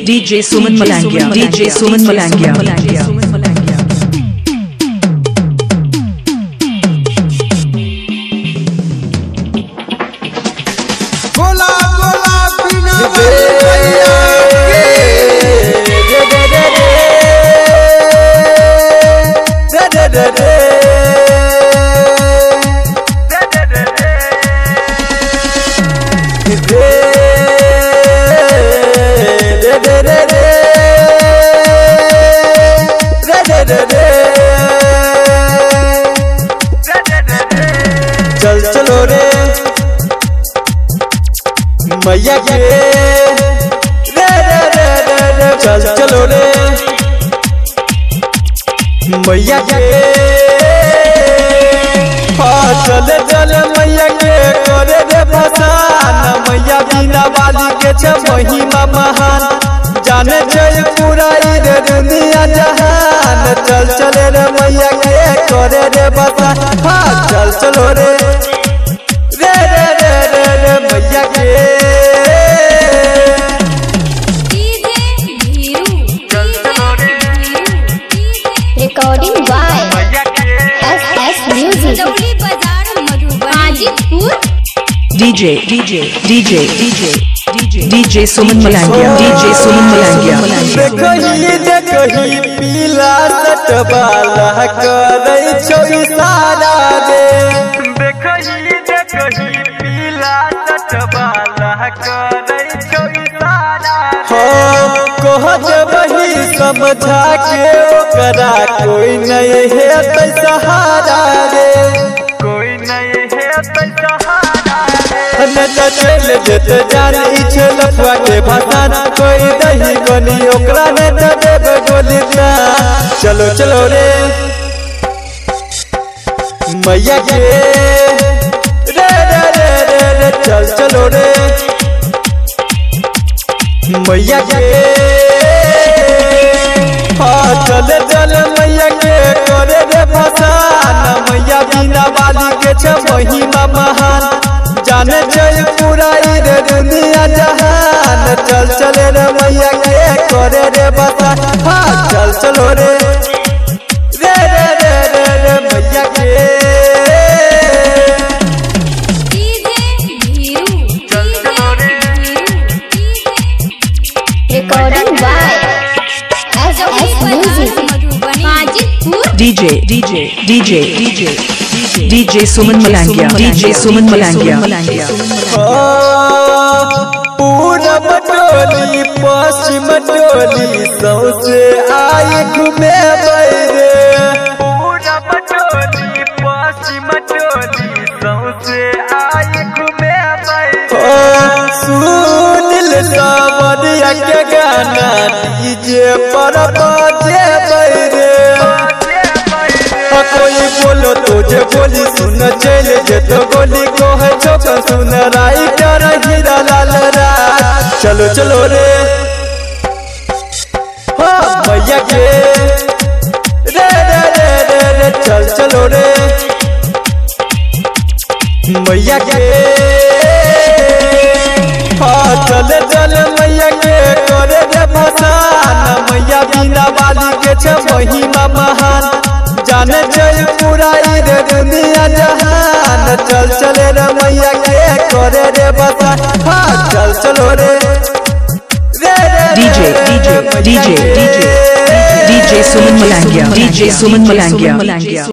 DJ Suman Malangia. बोला बोला बिना भैया चल चलो रे मैया के चल चलो रे मैया के चल चल मैया के करे रे भसान मैया बिना बाली के छ महिमा महान जाने जय पूरा रे दुनिया जहान चल चले रे मैया के करे रे भसान चल चलो रे मैया के Recording by SS Music. Hajipur. DJ Suman Malangia. देखो ही पीला सट वाला करे छो इशारा दे देखो ही पीला सट वाला करे छो इशारा हो कहत वही समझा के ओकरा कोई नहीं है त सहारा रे कोई नहीं है त सहारा रे चल जत जानी छे लफवा के भाषण कोई दही गोली ओकरा ने त देब गोली ना चलो चलो रे मैया के रे चल चलो रे मैया के चल चल मैया के करे रे भसान मैया बिना बाली के छ महिमा महान जाने जय पूरा रे दुनिया जहान चल चले रे मैया के करे रे भसान चल चलो रे मैया के Recording by SS Music. Hajipur. DJ Suman Malangia. पूरब टोली पश्चिम टोली सौसे आए घूमे बैरे पूरब टोली पश्चिम टोली सौसे आए घूमे बैरे सुनिल सावरिया के गाना डीजे पर बाजे बैरे कोई बोलो तुझे बोली सुन चल जे तो गोली को है छोका सुन राई कर हीरा लाल रात चलो चलो रे मैया के रे चल चलो रे मैया के चल चल मैया के करे रे भसान मैया बिना बाली के छ महिमा महान जाने जय पूरा रे दुनिया जहान चल चले रे मैया के करे रे भसान चल चलो रे DJ Suman Malangia.